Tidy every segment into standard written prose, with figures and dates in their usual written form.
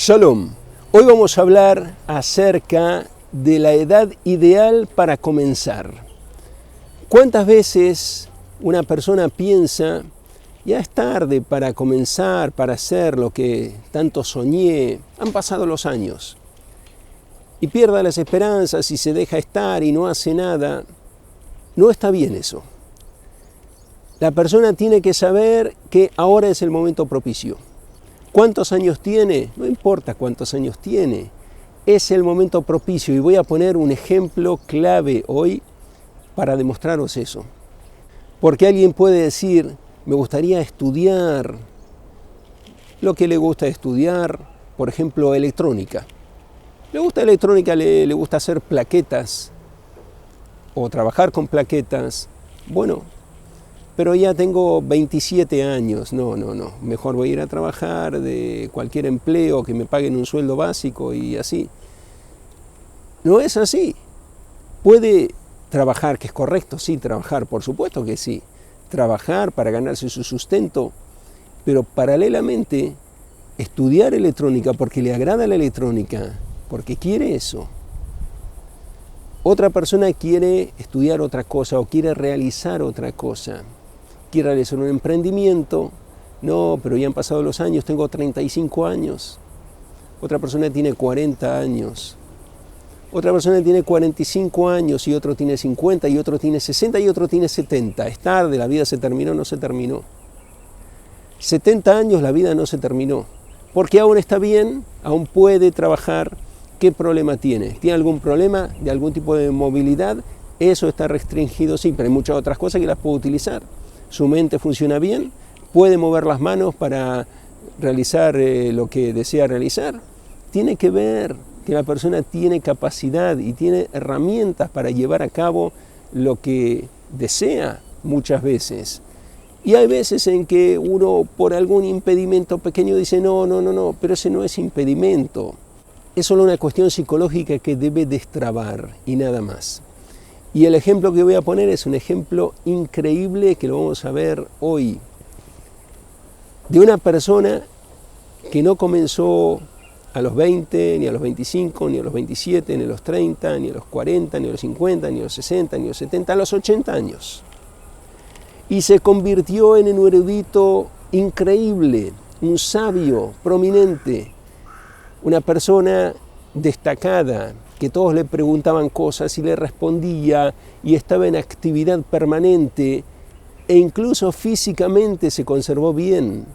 Shalom. Hoy vamos a hablar acerca de la edad ideal para comenzar. ¿Cuántas veces una persona piensa, ya es tarde para comenzar, para hacer lo que tanto soñé, han pasado los años, y pierde las esperanzas y se deja estar y no hace nada? No está bien eso. La persona tiene que saber que ahora es el momento propicio. ¿Cuántos años tiene? No importa cuántos años tiene. Es el momento propicio y voy a poner un ejemplo clave hoy para demostraros eso. Porque alguien puede decir, me gustaría estudiar lo que le gusta estudiar, por ejemplo, electrónica. Le gusta electrónica, le gusta hacer plaquetas o trabajar con plaquetas. Bueno, pero ya tengo 27 años, no, mejor voy a ir a trabajar de cualquier empleo que me paguen un sueldo básico y así. No es así. Puede trabajar, que es correcto, sí, trabajar, por supuesto que sí. Trabajar para ganarse su sustento, pero paralelamente estudiar electrónica porque le agrada la electrónica, porque quiere eso. Otra persona quiere estudiar otra cosa o quiere realizar otra cosa. Quiere realizar un emprendimiento. No, pero ya han pasado los años, tengo 35 años. Otra persona tiene 40 años. Otra persona tiene 45 años y otro tiene 50 y otro tiene 60 y otro tiene 70. Es tarde, la vida se terminó, no se terminó. 70 años la vida no se terminó. Porque aún está bien, aún puede trabajar. ¿Qué problema tiene? ¿Tiene algún problema de algún tipo de movilidad? Eso está restringido, sí, pero hay muchas otras cosas que las puede utilizar. Su mente funciona bien, puede mover las manos para realizar lo que desea realizar. Tiene que ver que la persona tiene capacidad y tiene herramientas para llevar a cabo lo que desea muchas veces. Y hay veces en que uno por algún impedimento pequeño dice no, pero ese no es impedimento. Es solo una cuestión psicológica que debe destrabar y nada más. Y el ejemplo que voy a poner es un ejemplo increíble que lo vamos a ver hoy. De una persona que no comenzó a los 20, ni a los 25, ni a los 27, ni a los 30, ni a los 40, ni a los 50, ni a los 60, ni a los 70, a los 80 años. Y se convirtió en un erudito increíble, un sabio prominente, una persona destacada, que todos le preguntaban cosas y le respondía y estaba en actividad permanente e incluso físicamente se conservó bien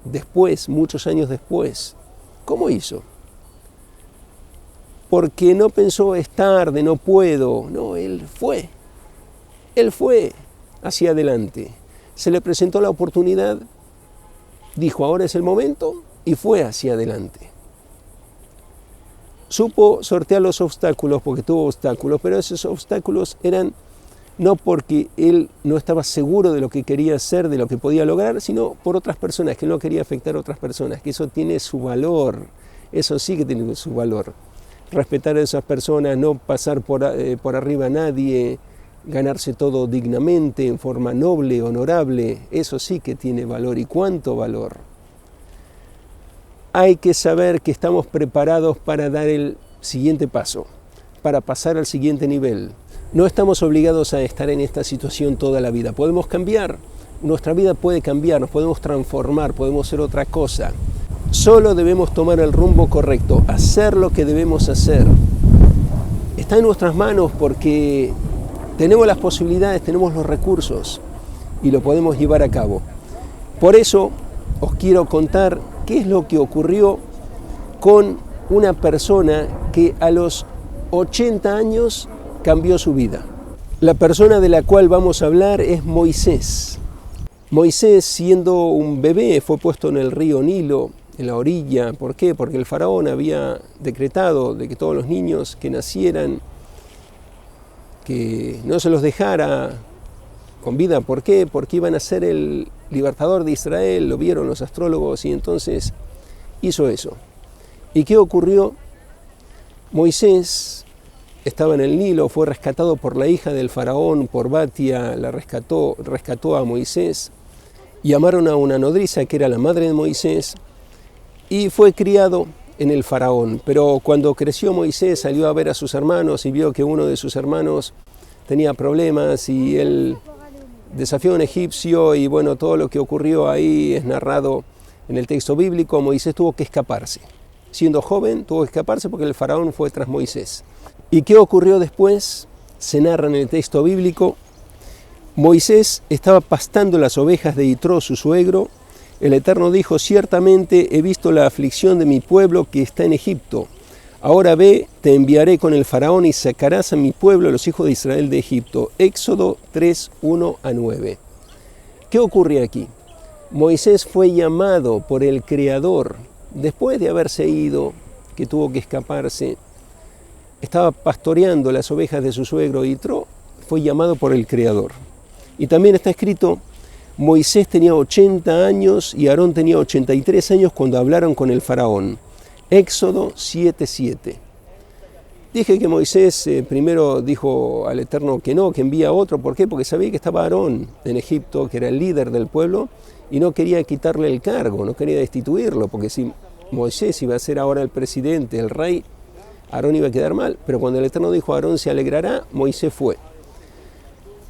después, muchos años después. ¿Cómo hizo? Porque no pensó es tarde, no puedo. No, él fue hacia adelante. Se le presentó la oportunidad, dijo ahora es el momento y fue hacia adelante. Supo sortear los obstáculos porque tuvo obstáculos, pero esos obstáculos eran no porque él no estaba seguro de lo que quería hacer, de lo que podía lograr, sino por otras personas, que no quería afectar a otras personas, que eso tiene su valor, eso sí que tiene su valor. Respetar a esas personas, no pasar por arriba a nadie, ganarse todo dignamente, en forma noble, honorable, eso sí que tiene valor. ¿Y cuánto valor? Hay que saber que estamos preparados para dar el siguiente paso, para pasar al siguiente nivel. No estamos obligados a estar en esta situación toda la vida. Podemos cambiar, nuestra vida puede cambiar, nos podemos transformar, podemos ser otra cosa. Solo debemos tomar el rumbo correcto, hacer lo que debemos hacer. Está en nuestras manos porque tenemos las posibilidades, tenemos los recursos y lo podemos llevar a cabo. Por eso os quiero contar qué es lo que ocurrió con una persona que a los 80 años cambió su vida. La persona de la cual vamos a hablar es Moisés. Moisés, siendo un bebé, fue puesto en el río Nilo, en la orilla. ¿Por qué? Porque el faraón había decretado de que todos los niños que nacieran, que no se los dejara con vida. ¿Por qué? Porque iban a ser el libertador de Israel, lo vieron los astrólogos y entonces hizo eso. ¿Y qué ocurrió? Moisés estaba en el Nilo, fue rescatado por la hija del faraón, por Batia, la rescató a Moisés. Llamaron a una nodriza que era la madre de Moisés y fue criado en el faraón, pero cuando creció Moisés salió a ver a sus hermanos y vio que uno de sus hermanos tenía problemas y él desafió a un egipcio y bueno, todo lo que ocurrió ahí es narrado en el texto bíblico. Moisés tuvo que escaparse. Siendo joven tuvo que escaparse porque el faraón fue tras Moisés. ¿Y qué ocurrió después? Se narra en el texto bíblico. Moisés estaba pastando las ovejas de Yitro, su suegro. El Eterno dijo: ciertamente he visto la aflicción de mi pueblo que está en Egipto. Ahora ve, te enviaré con el faraón y sacarás a mi pueblo, los hijos de Israel, de Egipto. Éxodo 3, 1-9. ¿Qué ocurre aquí? Moisés fue llamado por el Creador, después de haberse ido, que tuvo que escaparse, estaba pastoreando las ovejas de su suegro Yitro, fue llamado por el Creador. Y también está escrito: Moisés tenía 80 años y Aarón tenía 83 años cuando hablaron con el faraón. Éxodo 7:7. Dije que Moisés primero dijo al Eterno que no, que envía a otro. ¿Por qué? Porque sabía que estaba Aarón en Egipto, que era el líder del pueblo, y no quería quitarle el cargo, no quería destituirlo, porque si Moisés iba a ser ahora el presidente, el rey, Aarón iba a quedar mal. Pero cuando el Eterno dijo: Aarón se alegrará, Moisés fue.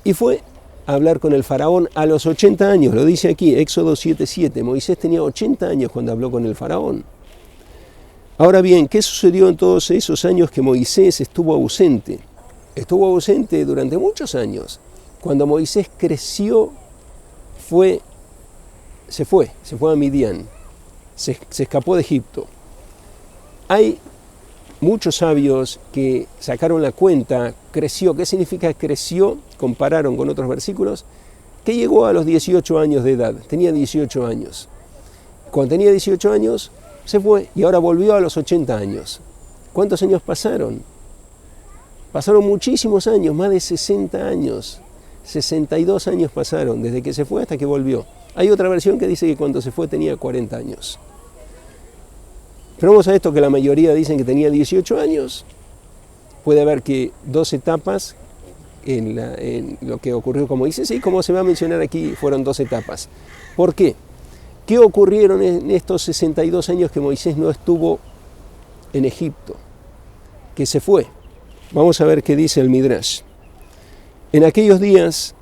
Y fue a hablar con el faraón a los 80 años, lo dice aquí, Éxodo 7:7. Moisés tenía 80 años cuando habló con el faraón. Ahora bien, ¿qué sucedió en todos esos años que Moisés estuvo ausente? Estuvo ausente durante muchos años. Cuando Moisés creció, se fue a Midian, se escapó de Egipto. Hay muchos sabios que sacaron la cuenta, creció. ¿Qué significa creció? Compararon con otros versículos, que llegó a los 18 años de edad, tenía 18 años. Cuando tenía 18 años, se fue y ahora volvió a los 80 años. ¿Cuántos años pasaron? Pasaron muchísimos años, más de 60 años. 62 años pasaron desde que se fue hasta que volvió. Hay otra versión que dice que cuando se fue tenía 40 años. Pero vamos a esto, que la mayoría dicen que tenía 18 años. Puede haber que dos etapas en lo que ocurrió con Moisés, y como se va a mencionar aquí, fueron dos etapas. ¿Por qué? ¿Qué ocurrieron en estos 62 años que Moisés no estuvo en Egipto? Que se fue. Vamos a ver qué dice el Midrash. En aquellos días,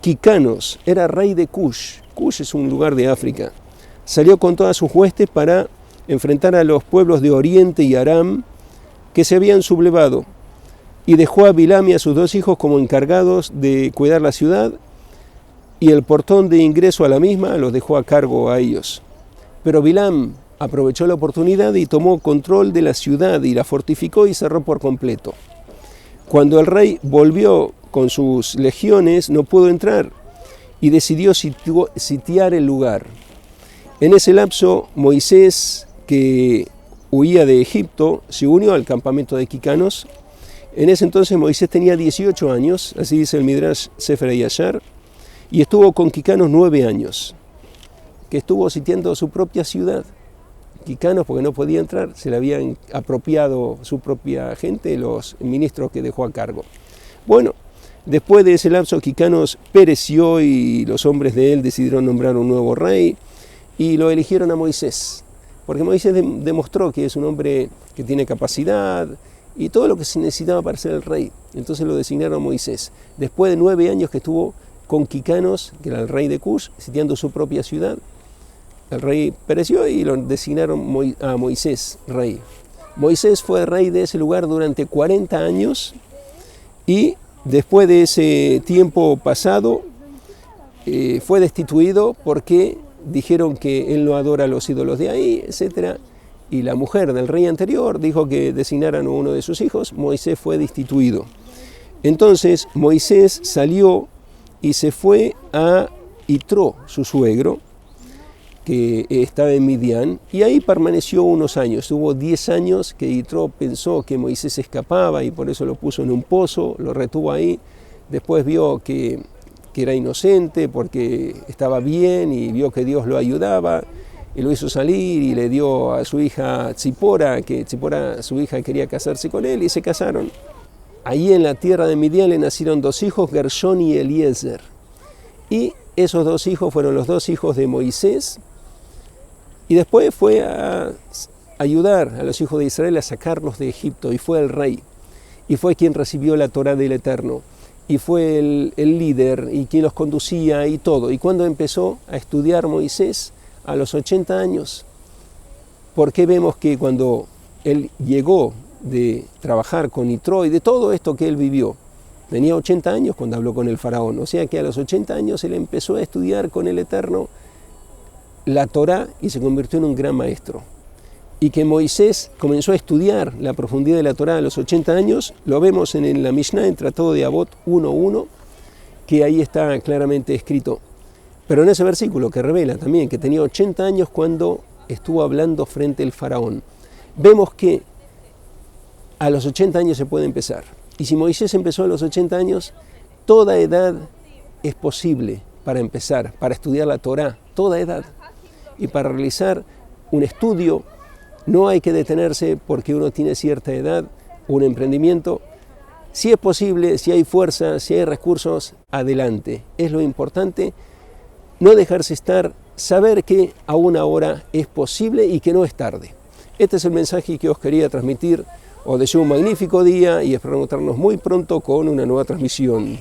Kikanos era rey de Cush. Cush es un lugar de África. Salió con todas sus huestes para enfrentar a los pueblos de Oriente y Aram que se habían sublevado, y dejó a Bilam y a sus dos hijos como encargados de cuidar la ciudad, y el portón de ingreso a la misma los dejó a cargo a ellos. Pero Bilam aprovechó la oportunidad y tomó control de la ciudad y la fortificó y cerró por completo. Cuando el rey volvió con sus legiones, no pudo entrar y decidió sitiar el lugar. En ese lapso, Moisés, que huía de Egipto, se unió al campamento de Kikanos. En ese entonces Moisés tenía 18 años, así dice el Midrash Sefer Yashar, y estuvo con Kikanos 9 años, que estuvo sitiando su propia ciudad. Kikanos, porque no podía entrar, se le habían apropiado su propia gente, los ministros que dejó a cargo. Bueno, después de ese lapso, Kikanos pereció y los hombres de él decidieron nombrar un nuevo rey y lo eligieron a Moisés, porque Moisés demostró que es un hombre que tiene capacidad y todo lo que se necesitaba para ser el rey. Entonces lo designaron a Moisés. Después de 9 años que estuvo con Kikanos, que era el rey de Cush, sitiando su propia ciudad, el rey pereció y lo designaron a Moisés rey. Moisés fue rey de ese lugar durante 40 años y después de ese tiempo pasado fue destituido porque dijeron que él no adora a los ídolos de ahí, etc. Y la mujer del rey anterior dijo que designaran a uno de sus hijos. Moisés fue destituido. Entonces Moisés salió y se fue a Yitro, su suegro, que estaba en Midian, y ahí permaneció unos años. Hubo 10 años que Yitro pensó que Moisés escapaba y por eso lo puso en un pozo, lo retuvo ahí. Después vio que era inocente porque estaba bien y vio que Dios lo ayudaba y lo hizo salir y le dio a su hija Tzipora, que Tzipora, su hija, quería casarse con él, y se casaron. Allí en la tierra de Midian le nacieron 2 hijos, Gershón y Eliezer. Y esos 2 hijos fueron los 2 hijos de Moisés. Y después fue a ayudar a los hijos de Israel a sacarlos de Egipto, y fue el rey, y fue quien recibió la Torá del Eterno, y fue el líder, y quien los conducía y todo. Y cuando empezó a estudiar Moisés, a los 80 años, ¿por qué vemos que cuando él llegó de trabajar con Yitro y de todo esto que él vivió, tenía 80 años cuando habló con el faraón? O sea que a los 80 años él empezó a estudiar con el Eterno la Torá y se convirtió en un gran maestro. Y que Moisés comenzó a estudiar la profundidad de la Torá a los 80 años, lo vemos en la Mishnah, en Tratado de Avot 1.1, que ahí está claramente escrito. Pero en ese versículo que revela también que tenía 80 años cuando estuvo hablando frente al faraón, vemos que a los 80 años se puede empezar. Y si Moisés empezó a los 80 años, toda edad es posible para empezar, para estudiar la Torá, toda edad. Y para realizar un estudio no hay que detenerse porque uno tiene cierta edad, un emprendimiento. Si es posible, si hay fuerza, si hay recursos, adelante. Es lo importante, no dejarse estar, saber que aún ahora es posible y que no es tarde. Este es el mensaje que os quería transmitir. Os deseo un magnífico día y espero encontrarnos muy pronto con una nueva transmisión.